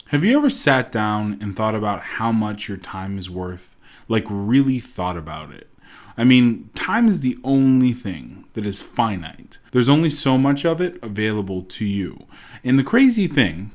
Have you ever sat down and thought about how much your time is worth? Like really thought about it? I mean, time is the only thing that is finite. There's only so much of it available to you. And the crazy thing,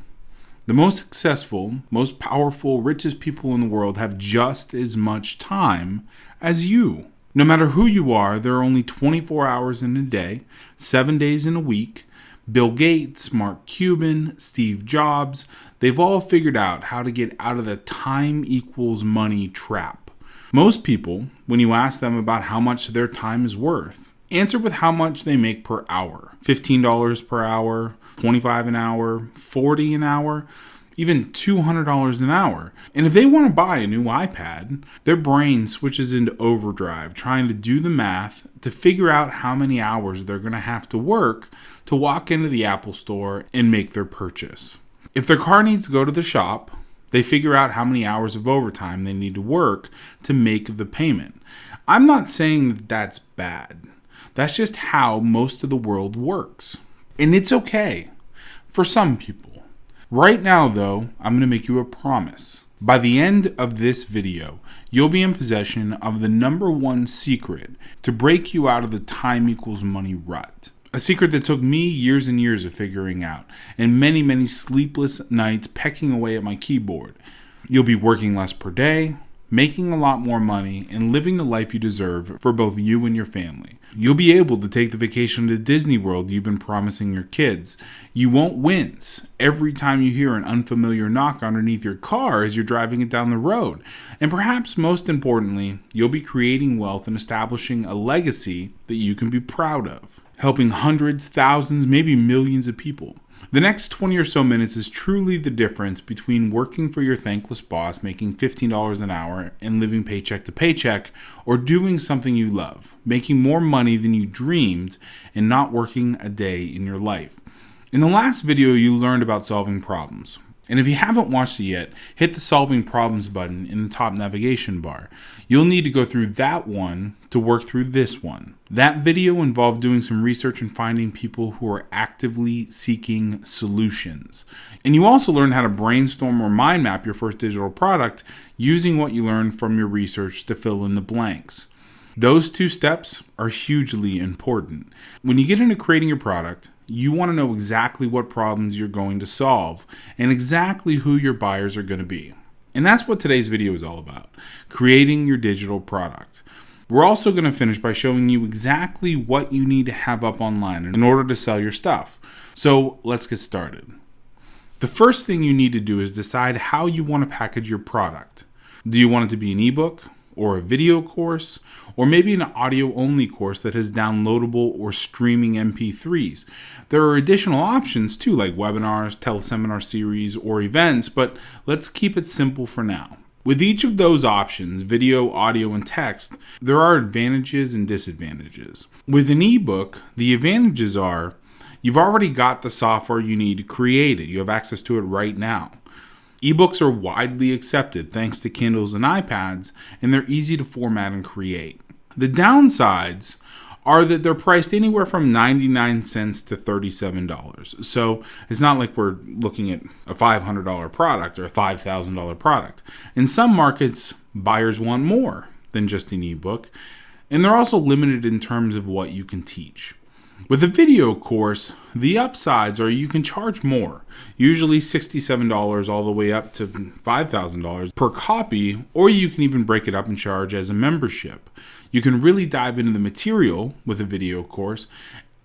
the most successful, most powerful, richest people in the world have just as much time as you. No matter who you are, there are only 24 hours in a day, 7 days in a week. Bill Gates, Mark Cuban, Steve Jobs, they've all figured out how to get out of the time equals money trap. Most people, when you ask them about how much their time is worth, answer with how much they make per hour. $15 per hour, $25 an hour, $40 an hour, even $200 an hour. And if they want to buy a new iPad, their brain switches into overdrive, trying to do the math to figure out how many hours they're going to have to work to walk into the Apple store and make their purchase. If their car needs to go to the shop, they figure out how many hours of overtime they need to work to make the payment. I'm not saying that that's bad. That's just how most of the world works. And it's okay for some people. Right now, though, I'm going to make you a promise. By the end of this video, you'll be in possession of the #1 secret to break you out of the time equals money rut. A secret that took me years and years of figuring out, and many, many sleepless nights pecking away at my keyboard. You'll be working less per day, making a lot more money, and living the life you deserve for both you and your family. You'll be able to take the vacation to Disney World you've been promising your kids. You won't wince every time you hear an unfamiliar knock underneath your car as you're driving it down the road. And perhaps most importantly, you'll be creating wealth and establishing a legacy that you can be proud of, helping hundreds, thousands, maybe millions of people. The next 20 or so minutes is truly the difference between working for your thankless boss, making $15 an hour and living paycheck to paycheck, or doing something you love, making more money than you dreamed and not working a day in your life. In the last video, you learned about solving problems. And if you haven't watched it yet, hit the solving problems button in the top navigation bar. You'll need to go through that one to work through this one. That video involved doing some research and finding people who are actively seeking solutions. And you also learned how to brainstorm or mind map your first digital product using what you learned from your research to fill in the blanks. Those two steps are hugely important. When you get into creating your product, you want to know exactly what problems you're going to solve and exactly who your buyers are going to be. And that's what today's video is all about, creating your digital product. We're also going to finish by showing you exactly what you need to have up online in order to sell your stuff. So let's get started. The first thing you need to do is decide how you want to package your product. Do you want it to be an ebook, or a video course, or maybe an audio-only course that has downloadable or streaming MP3s. There are additional options too, like webinars, teleseminar series, or events, but let's keep it simple for now. With each of those options, video, audio, and text, there are advantages and disadvantages. With an ebook, the advantages are you've already got the software you need to create it. You have access to it right now. Ebooks are widely accepted thanks to Kindles and iPads, and they're easy to format and create. The downsides are that they're priced anywhere from 99 cents to $37. So it's not like we're looking at a $500 product or a $5,000 product. In some markets, buyers want more than just an ebook, and they're also limited in terms of what you can teach. With a video course, the upsides are you can charge more, usually $67 all the way up to $5,000 per copy, or you can even break it up and charge as a membership. You can really dive into the material with a video course,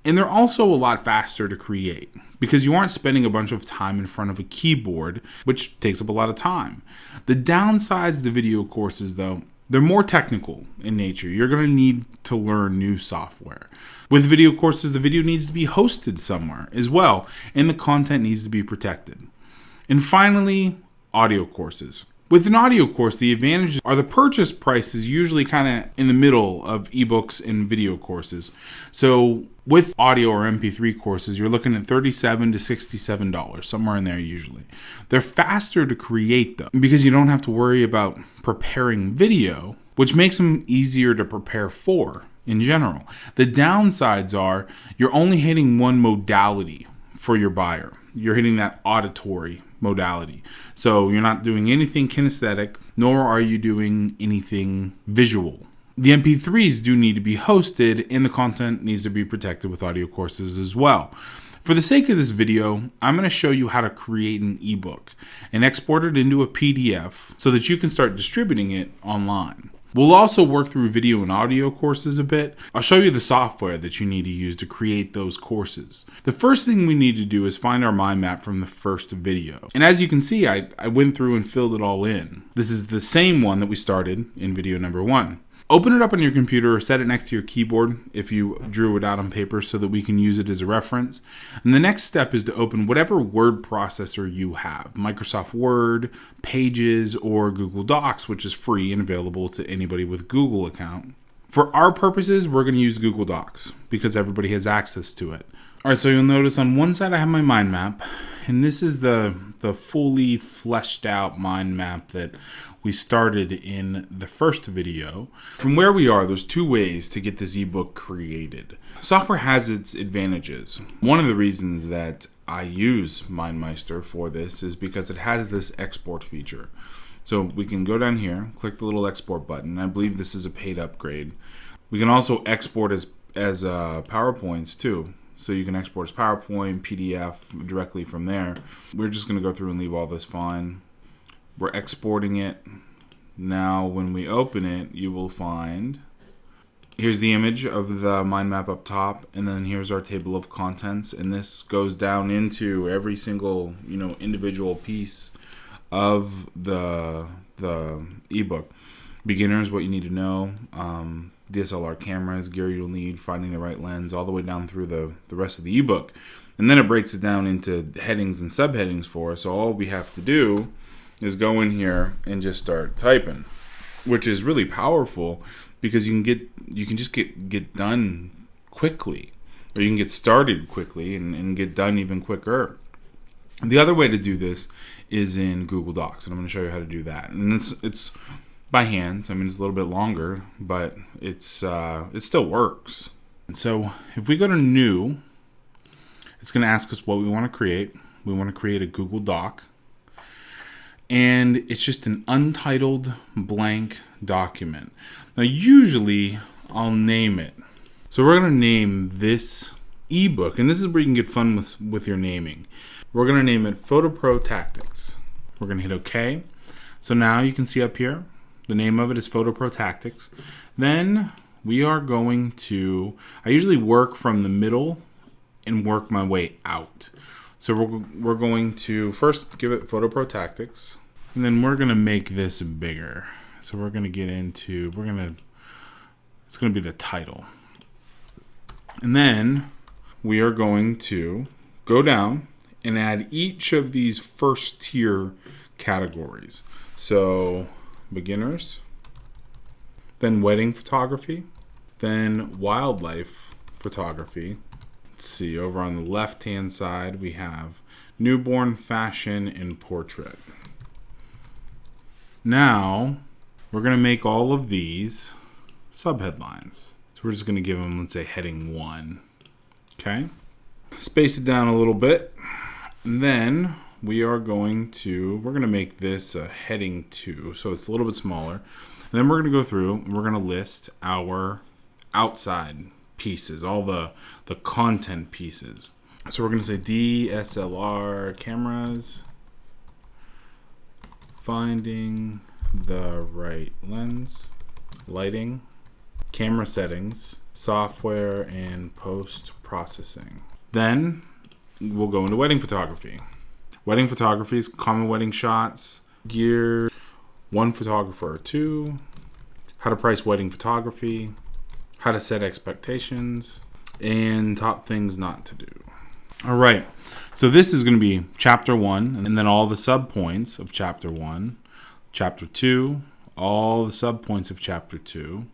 and they're also a lot faster to create because you aren't spending a bunch of time in front of a keyboard, which takes up a lot of time. The downsides to video courses, though, they're more technical in nature. You're going to need to learn new software. With video courses, the video needs to be hosted somewhere as well, and the content needs to be protected. And finally, audio courses. With an audio course, the advantages are the purchase price is usually kind of in the middle of ebooks and video courses. So with audio or MP3 courses, you're looking at $37 to $67, somewhere in there usually. They're faster to create though, because you don't have to worry about preparing video, which makes them easier to prepare for in general. The downsides are you're only hitting one modality for your buyer. You're hitting that auditory modality. So you're not doing anything kinesthetic, nor are you doing anything visual. The MP3s do need to be hosted, and the content needs to be protected with audio courses as well. For the sake of this video, I'm going to show you how to create an ebook and export it into a PDF so that you can start distributing it online. We'll also work through video and audio courses a bit. I'll show you the software that you need to use to create those courses. The first thing we need to do is find our mind map from the first video. And as you can see, I went through and filled it all in. This is the same one that we started in video number 1. Open it up on your computer or set it next to your keyboard if you drew it out on paper so that we can use it as a reference. And the next step is to open whatever word processor you have, Microsoft Word, Pages, or Google Docs, which is free and available to anybody with a Google account. For our purposes, we're going to use Google Docs because everybody has access to it. All right, so you'll notice on one side I have my mind map, and this is the fully fleshed out mind map that we started in the first video. From where we are, there's 2 ways to get this ebook created. Software has its advantages. One of the reasons that I use MindMeister for this is because it has this export feature. So we can go down here, click the little export button. I believe this is a paid upgrade. We can also export as PowerPoints too. So you can export as PowerPoint, PDF directly from there. We're just going to go through and leave all this fine. We're exporting it. Now when we open it, you will find, here's the image of the mind map up top, and then here's our table of contents, and this goes down into every single, individual piece of the ebook. Beginners, what you need to know, DSLR cameras, gear you'll need, finding the right lens, all the way down through the rest of the ebook. And then it breaks it down into headings and subheadings for us. So all we have to do is go in here and just start typing, which is really powerful because you can just get done quickly, or you can get started quickly and get done even quicker. The other way to do this is in Google Docs, and I'm going to show you how to do that. And it's by hand. I mean, it's a little bit longer, but it still works. And so if we go to New, it's going to ask us what we want to create. We want to create a Google Doc. And it's just an untitled blank document. Now, usually I'll name it. So we're going to name this ebook, and this is where you can get fun with your naming. We're going to name it Photo Pro Tactics. We're going to hit OK. So now you can see up here, the name of it is Photo Pro Tactics. Then we are going to, I usually work from the middle and work my way out. So we're going to first give it Photo Pro Tactics, and then we're going to make this bigger. So we're going to get into, it's going to be the title. And then we are going to go down and add each of these first tier categories. So beginners, then wedding photography, then wildlife photography. Let's see, over on the left hand side we have newborn, fashion, and portrait. Now we're going to make all of these subheadlines. So we're just going to give them, let's say, heading 1. Okay, space it down a little bit, and then we're going to make this a heading 2, so it's a little bit smaller. And then we're going to go through and we're going to list our outside pieces, all the content pieces. So we're going to say DSLR cameras, finding the right lens, lighting, camera settings, software, and post-processing. Then we'll go into wedding photography. Wedding photography is common wedding shots, gear, 1 photographer or 2, how to price wedding photography, how to set expectations, and top things not to do. All right, so this is going to be chapter 1, and then all the subpoints of chapter 1, chapter 2, all the subpoints of chapter 2,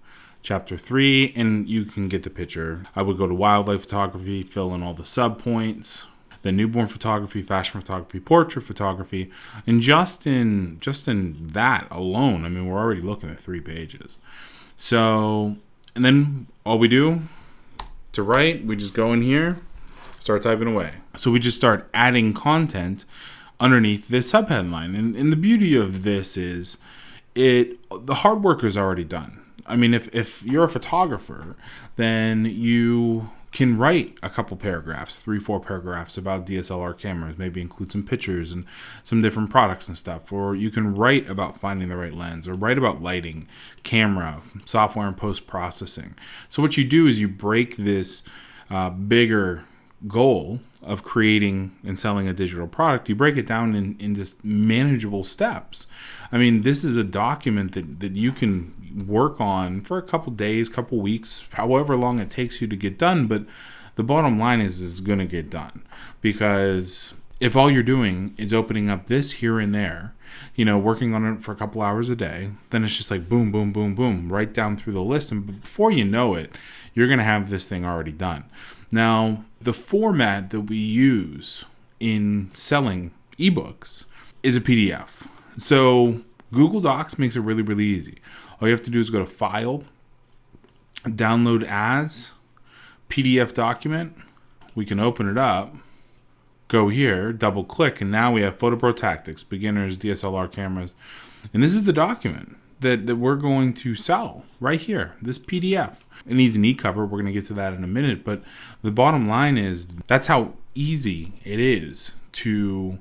chapter 3, and you can get the picture. I would go to wildlife photography, fill in all the subpoints, then newborn photography, fashion photography, portrait photography, and just in that alone, I mean, we're already looking at 3 pages. So, and then all we do to write, we just go in here, start typing away. So we just start adding content underneath this subheadline. And the beauty of this is the hard work is already done. I mean, if you're a photographer, then you can write a couple paragraphs, 3-4 paragraphs about DSLR cameras, maybe include some pictures and some different products and stuff. Or you can write about finding the right lens, or write about lighting, camera, software, and post-processing. So what you do is you break this bigger goal of creating and selling a digital product, you break it down in just manageable steps. I mean, this is a document that you can work on for a couple days, couple weeks, however long it takes you to get done. But the bottom line is it's going to get done, because if all you're doing is opening up this here and there, working on it for a couple hours a day, then it's just like boom, boom, boom, boom, right down through the list. And before you know it, you're going to have this thing already done. Now, the format that we use in selling ebooks is a PDF. So Google Docs makes it really, really easy. All you have to do is go to File, Download As, PDF Document. We can open it up, go here, double click, and now we have Photo Pro Tactics, Beginners, DSLR Cameras. And this is the document that we're going to sell right here, this PDF. It needs an e-cover. We're going to get to that in a minute. But the bottom line is that's how easy it is to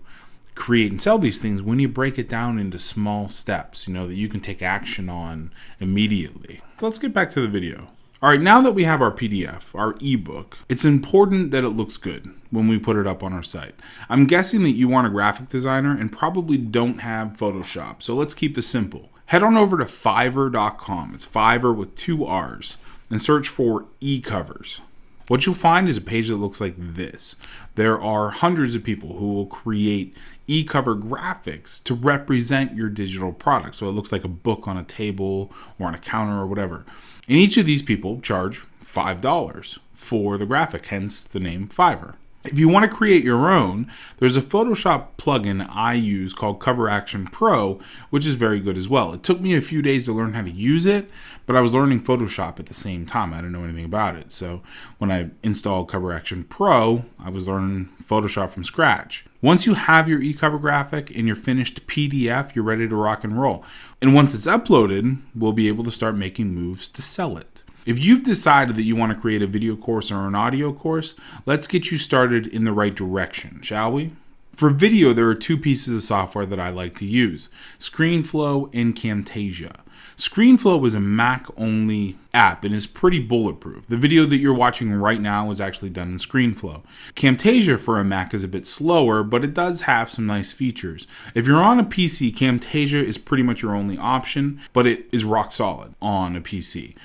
create and sell these things when you break it down into small steps, that you can take action on immediately. So let's get back to the video. All right, now that we have our PDF, our ebook, it's important that it looks good when we put it up on our site. I'm guessing that you aren't a graphic designer and probably don't have Photoshop. So let's keep this simple. Head on over to Fiverr.com. It's Fiverr with 2 R's, and search for e-covers. What you'll find is a page that looks like this. There are hundreds of people who will create e-cover graphics to represent your digital product. So it looks like a book on a table or on a counter or whatever. And each of these people charge $5 for the graphic, hence the name Fiverr. If you want to create your own, there's a Photoshop plugin I use called Cover Action Pro, which is very good as well. It took me a few days to learn how to use it, but I was learning Photoshop at the same time. I didn't know anything about it. So when I installed Cover Action Pro, I was learning Photoshop from scratch. Once you have your e-cover graphic and your finished PDF, you're ready to rock and roll. And once it's uploaded, we'll be able to start making moves to sell it. If you've decided that you want to create a video course or an audio course, let's get you started in the right direction, shall we? For video, there are 2 pieces of software that I like to use, Screenflow and Camtasia. Screenflow is a Mac-only app and is pretty bulletproof. The video that you're watching right now was actually done in Screenflow. Camtasia for a Mac is a bit slower, but it does have some nice features. If you're on a PC, Camtasia is pretty much your only option, but it is rock solid on a PC.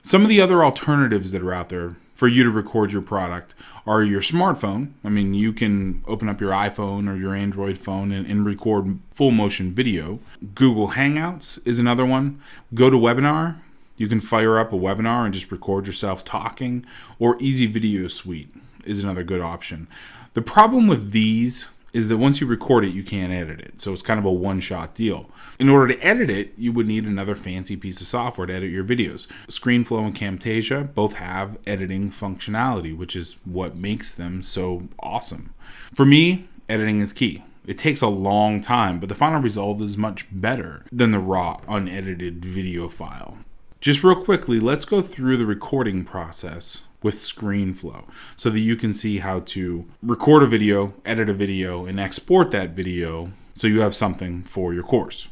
Some of the other alternatives that are out there for you to record your product are your smartphone. I mean, you can open up your iPhone or your Android phone and record full motion video. Google Hangouts is another one. GoToWebinar. You can fire up a webinar and just record yourself talking. Or Easy Video Suite is another good option. The problem with these is that once you record it, you can't edit it. So it's kind of a one-shot deal. In order to edit it, you would need another fancy piece of software to edit your videos. Screenflow and Camtasia both have editing functionality, which is what makes them so awesome. For me, editing is key. It takes a long time, but the final result is much better than the raw, unedited video file. Just real quickly, let's go through the recording process with Screenflow so that you can see how to record a video, edit a video, and export that video so you have something for your course.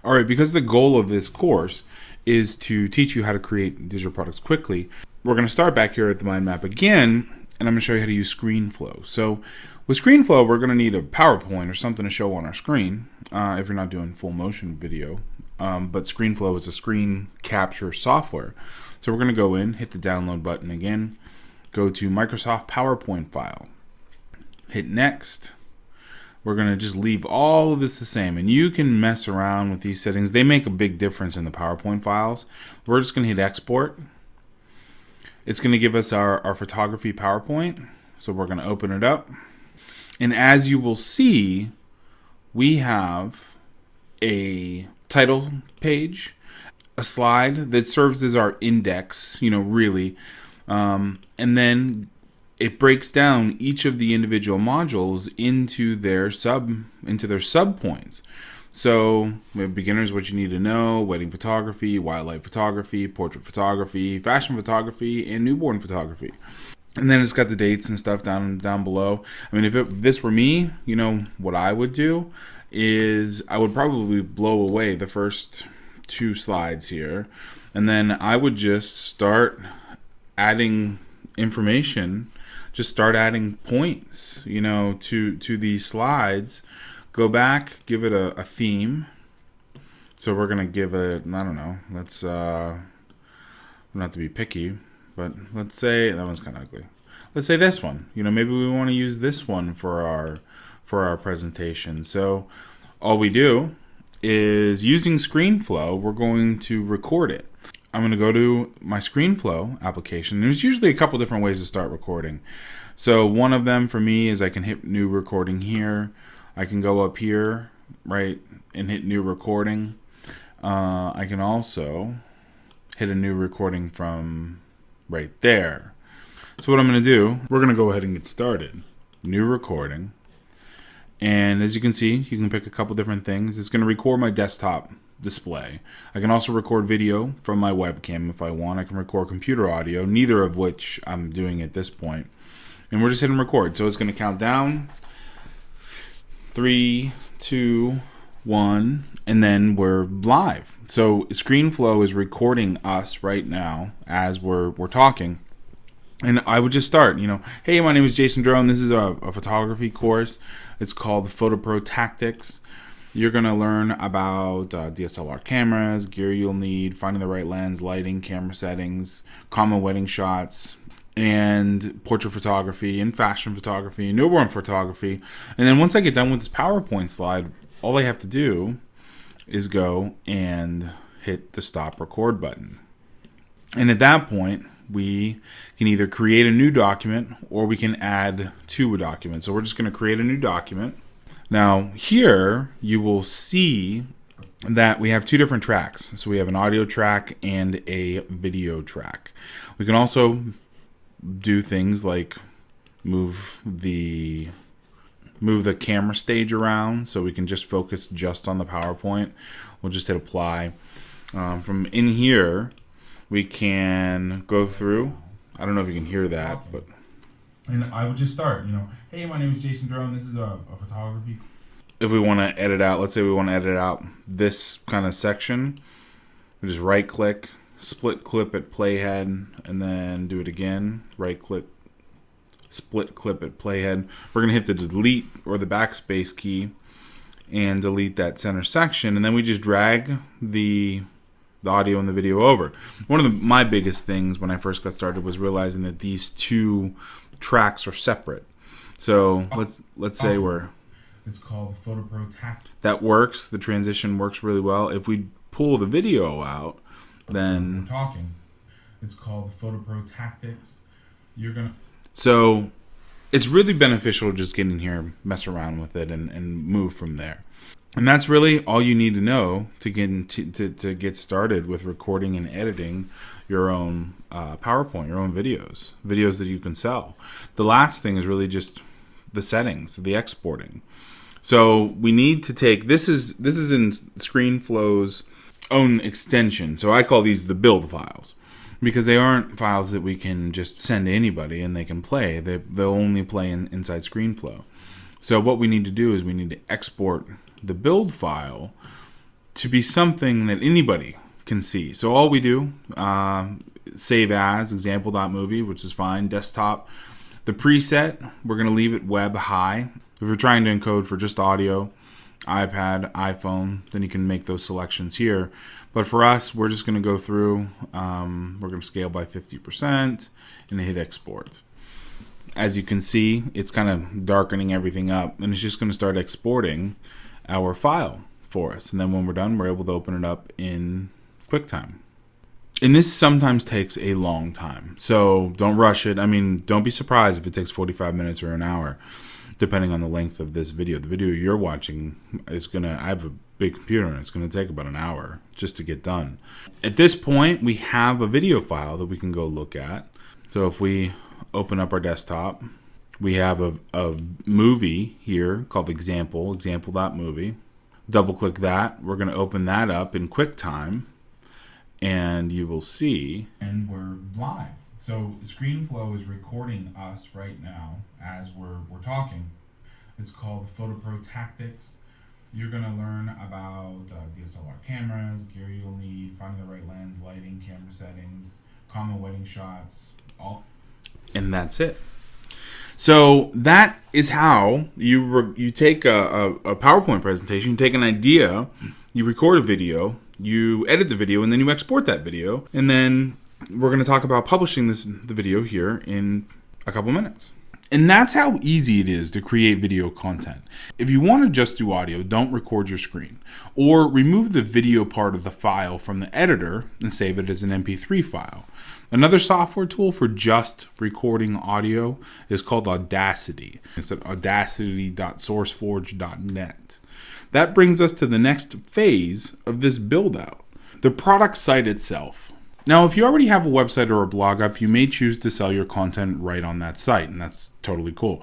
All right, because the goal of this course is to teach you how to create digital products quickly, we're going to start back here at the mind map again, and I'm going to show you how to use Screenflow. So with Screenflow, we're going to need a PowerPoint or something to show on our screen if you're not doing full motion video. But Screenflow is a screen capture software. So we're going to go in, hit the download button again, go to Microsoft PowerPoint file, hit next. We're going to just leave all of this the same, and you can mess around with these settings. They make a big difference in the PowerPoint files. We're just going to hit export. It's going to give us our photography PowerPoint. So we're going to open it up. And as you will see, we have a title page, a slide that serves as our index, really. And then it breaks down each of the individual modules into their sub points. So beginners, what you need to know: wedding photography, wildlife photography, portrait photography, fashion photography, and newborn photography. And then it's got the dates and stuff down below. I mean, if this were me, what I would do is I would probably blow away the first 2 slides here, and then I would just start adding information, just start adding points, to these slides. Go back, give it a theme. So we're gonna give it, I don't know, let's not to be picky, but let's say that one's kind of ugly. Let's say this one. Maybe we want to use this one for our presentation. So all we do is, using Screenflow, we're going to record it. I'm going to go to my Screenflow application. There's usually a couple different ways to start recording. So one of them for me is I can hit new recording here. I can go up here, right, and hit new recording. I can also hit a new recording from right there. So what I'm going to do, we're going to go ahead and get started. New recording. And as you can see, you can pick a couple different things. It's going to record my desktop display. I can also record video from my webcam if I want. I can record computer audio, neither of which I'm doing at this point. And we're just hitting record. So it's going to count down. 3, 2, 1, and then we're live. So Screenflow is recording us right now as we're talking. And I would just start, hey, my name is Jason Drone. This is a photography course. It's called Photo Pro Tactics. You're going to learn about DSLR cameras, gear you'll need, finding the right lens, lighting, camera settings, common wedding shots, and portrait photography, and fashion photography, and newborn photography. And then once I get done with this PowerPoint slide, all I have to do is go and hit the stop record button. And at that point, we can either create a new document or we can add to a document. So we're just going to create a new document. Now here you will see that we have 2 different tracks. So we have an audio track and a video track. We can also do things like move the camera stage around so we can just focus just on the PowerPoint. We'll just hit apply. From in here, we can go through. I don't know if you can hear that, but. And I would just start, hey, my name is Jason Drone. This is a photography. If we want to edit out, let's say we want to edit out this kind of section, we just right click, split clip at playhead, and then do it again. Right click, split clip at playhead. We're going to hit the delete or the backspace key and delete that center section. And then we just drag the audio and the video over. One of my biggest things when I first got started was realizing that these 2 tracks are separate. So let's say it's called Photo Pro Tactics. That works. The transition works really well. If we pull the video out, then we're talking. It's called Photo Pro Tactics. So it's really beneficial just get in here, mess around with it, and move from there. And that's really all you need to know to get started with recording and editing your own PowerPoint, your own videos that you can sell. The last thing is really just the settings, the exporting. So we need to take this is in Screenflow's own extension. So I call these the build files because they aren't files that we can just send to anybody and they can play. They'll only play inside Screenflow. So what we need to do is we need to export the build file to be something that anybody can see. So all we do, save as example.movie, which is fine, desktop. The preset, we're going to leave it web high. If you're trying to encode for just audio, iPad, iPhone, then you can make those selections here. But for us, we're just going to go through, we're going to scale by 50% and hit export. As you can see, it's kind of darkening everything up, and it's just going to start exporting our file for us. And then when we're done, we're able to open it up in QuickTime. And this sometimes takes a long time, so don't rush it. I mean, don't be surprised if it takes 45 minutes or an hour, depending on the length of this video. The video you're watching is I have a big computer, and it's going to take about an hour just to get done. At this point, we have a video file that we can go look at. So if we open up our desktop. We have a movie here called example.movie. Double click that. We're going to open that up in QuickTime, and you will see. And we're live. So Screenflow is recording us right now as we're talking. It's called Photo Pro Tactics. You're going to learn about DSLR cameras, gear you'll need, finding the right lens, lighting, camera settings, common wedding shots, all. And that's it. So that is how you take a PowerPoint presentation, you take an idea, you record a video, you edit the video, and then you export that video. And then we're going to talk about publishing the video here in a couple minutes. And that's how easy it is to create video content. If you want to just do audio, don't record your screen. Or remove the video part of the file from the editor and save it as an MP3 file. Another software tool for just recording audio is called Audacity. It's at audacity.sourceforge.net. That brings us to the next phase of this build out, the product site itself. Now, if you already have a website or a blog up, you may choose to sell your content right on that site, and that's totally cool.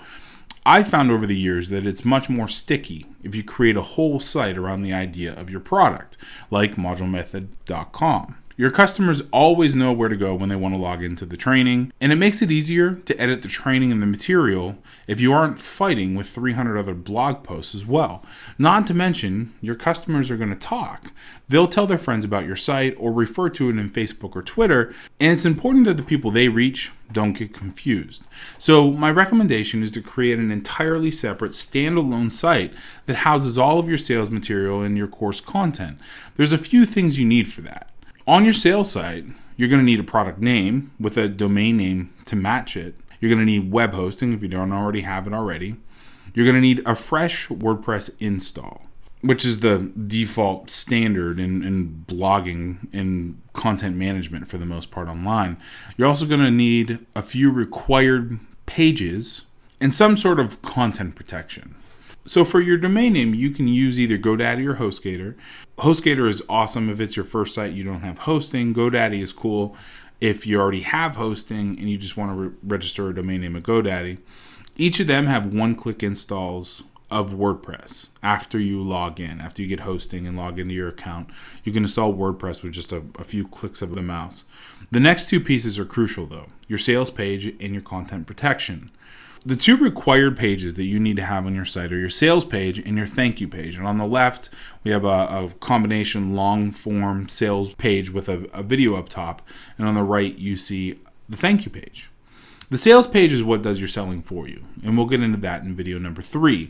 I found over the years that it's much more sticky if you create a whole site around the idea of your product, like modulemethod.com. Your customers always know where to go when they want to log into the training, and it makes it easier to edit the training and the material if you aren't fighting with 300 other blog posts as well. Not to mention, your customers are going to talk. They'll tell their friends about your site or refer to it in Facebook or Twitter, and it's important that the people they reach don't get confused. So my recommendation is to create an entirely separate standalone site that houses all of your sales material and your course content. There's a few things you need for that. On your sales site, you're going to need a product name with a domain name to match it. You're going to need web hosting if you don't already have it already. You're going to need a fresh WordPress install, which is the default standard in blogging and content management for the most part online. You're also going to need a few required pages and some sort of content protection. So for your domain name, you can use either GoDaddy or HostGator. HostGator is awesome if it's your first site you don't have hosting. GoDaddy is cool if you already have hosting and you just want to register a domain name at GoDaddy. Each of them have one-click installs of WordPress after you log in. After you get hosting and log into your account, you can install WordPress with just a few clicks of the mouse. The next two pieces are crucial though, your sales page and your content protection. The two required pages that you need to have on your site are your sales page and your thank you page. And on the left, we have a combination long form sales page with a video up top. And on the right, you see the thank you page. The sales page is what does your selling for you. And we'll get into that in video number 3.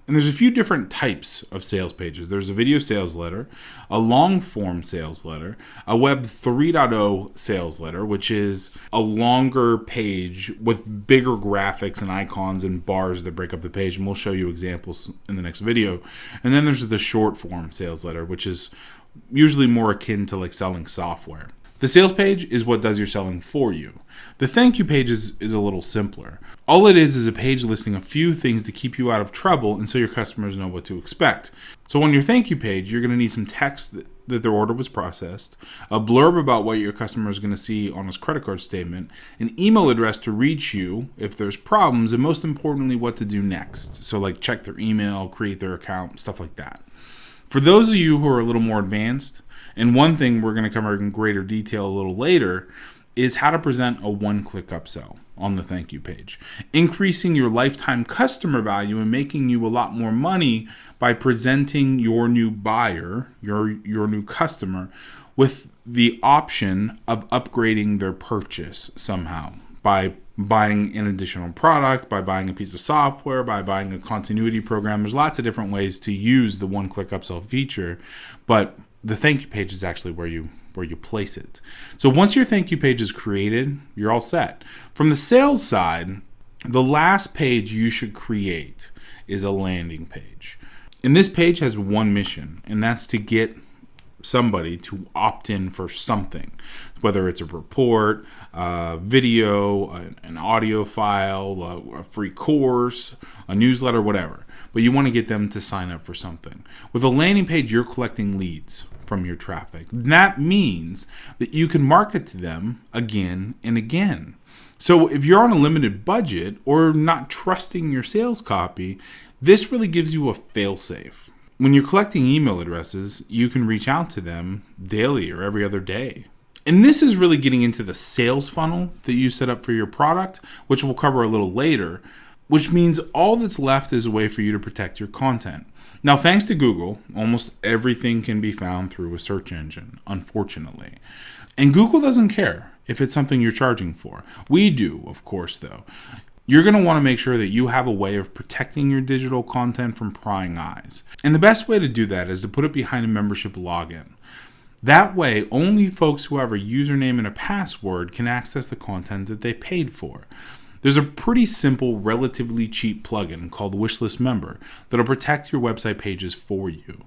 And there's a few different types of sales pages. There's a video sales letter, a long form sales letter, a web 3.0 sales letter, which is a longer page with bigger graphics and icons and bars that break up the page. And we'll show you examples in the next video. And then there's the short form sales letter, which is usually more akin to like selling software. The sales page is what does your selling for you. The thank you page is a little simpler. All it is a page listing a few things to keep you out of trouble and so your customers know what to expect. So on your thank you page, you're going to need some text that their order was processed, a blurb about what your customer is going to see on his credit card statement, an email address to reach you if there's problems, and most importantly, what to do next. So like check their email, create their account, stuff like that. For those of you who are a little more advanced, and one thing we're going to cover in greater detail a little later, is how to present a one-click upsell on the thank you page, increasing your lifetime customer value and making you a lot more money by presenting your new buyer, your new customer, with the option of upgrading their purchase somehow by buying an additional product, by buying a piece of software, by buying a continuity program. There's lots of different ways to use the one-click upsell feature, but the thank you page is actually where you place it. So once your thank you page is created, you're all set. From the sales side, the last page you should create is a landing page. And this page has one mission, and that's to get somebody to opt in for something, whether it's a report, a video, an audio file, a free course, a newsletter, whatever. But you want to get them to sign up for something. With a landing page, you're collecting leads from your traffic. That means that you can market to them again and again. So if you're on a limited budget or not trusting your sales copy, this really gives you a fail-safe. When you're collecting email addresses, you can reach out to them daily or every other day. And this is really getting into the sales funnel that you set up for your product, which we'll cover a little later, which means all that's left is a way for you to protect your content. Now, thanks to Google, almost everything can be found through a search engine, unfortunately. And Google doesn't care if it's something you're charging for. We do, of course, though. You're going to want to make sure that you have a way of protecting your digital content from prying eyes. And the best way to do that is to put it behind a membership login. That way, only folks who have a username and a password can access the content that they paid for. There's a pretty simple, relatively cheap plugin called Wishlist Member that'll protect your website pages for you.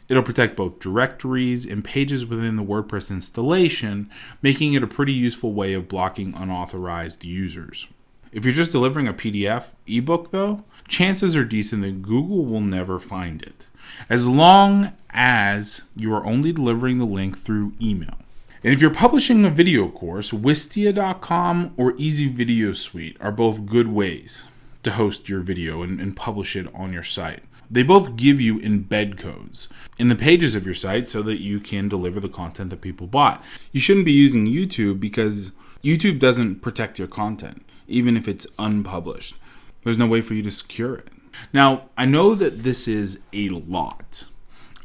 It'll protect both directories and pages within the WordPress installation, making it a pretty useful way of blocking unauthorized users. If you're just delivering a PDF ebook, though, chances are decent that Google will never find it, as long as you are only delivering the link through email. And if you're publishing a video course, Wistia.com or Easy Video Suite are both good ways to host your video and publish it on your site. They both give you embed codes in the pages of your site so that you can deliver the content that people bought. You shouldn't be using YouTube because YouTube doesn't protect your content, even if it's unpublished. There's no way for you to secure it. Now, I know that this is a lot.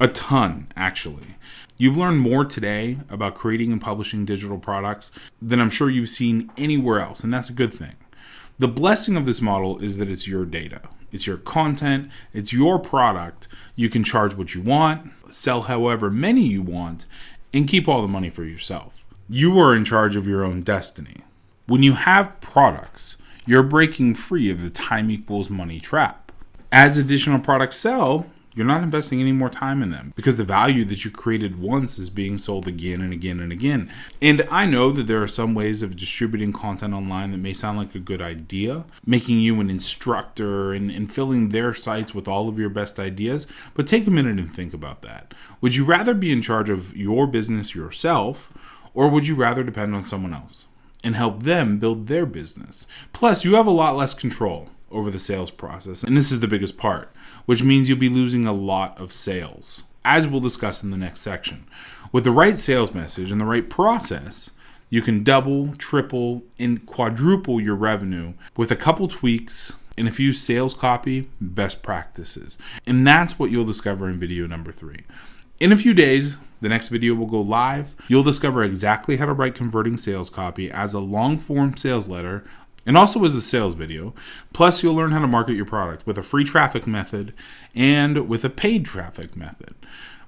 A ton, actually. You've learned more today about creating and publishing digital products than I'm sure you've seen anywhere else, and that's a good thing. The blessing of this model is that it's your data. It's your content. It's your product. You can charge what you want, sell however many you want, and keep all the money for yourself. You are in charge of your own destiny. When you have products, you're breaking free of the time equals money trap. As additional products sell, you're not investing any more time in them because the value that you created once is being sold again and again and again. And I know that there are some ways of distributing content online that may sound like a good idea, making you an instructor and filling their sites with all of your best ideas. But take a minute and think about that. Would you rather be in charge of your business yourself, or would you rather depend on someone else and help them build their business? Plus, you have a lot less control over the sales process. And this is the biggest part, which means you'll be losing a lot of sales, as we'll discuss in the next section. With the right sales message and the right process, you can double, triple, and quadruple your revenue with a couple tweaks and a few sales copy best practices. And that's what you'll discover in video number 3. In a few days, the next video will go live. You'll discover exactly how to write converting sales copy as a long-form sales letter and also as a sales video. Plus, you'll learn how to market your product with a free traffic method and with a paid traffic method.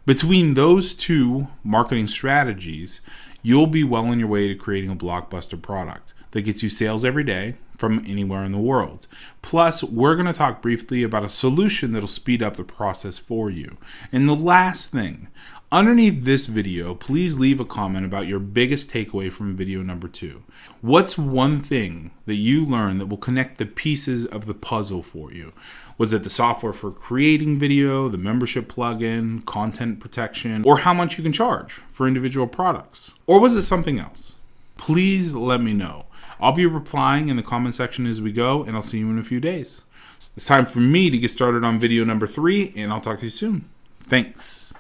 Between those two marketing strategies, you'll be well on your way to creating a blockbuster product that gets you sales every day from anywhere in the world. Plus, we're going to talk briefly about a solution that'll speed up the process for you. And the last thing, underneath this video, please leave a comment about your biggest takeaway from video number 2. What's one thing that you learned that will connect the pieces of the puzzle for you? Was it the software for creating video, the membership plugin, content protection, or how much you can charge for individual products? Or was it something else? Please let me know. I'll be replying in the comment section as we go, and I'll see you in a few days. It's time for me to get started on video number 3, and I'll talk to you soon. Thanks.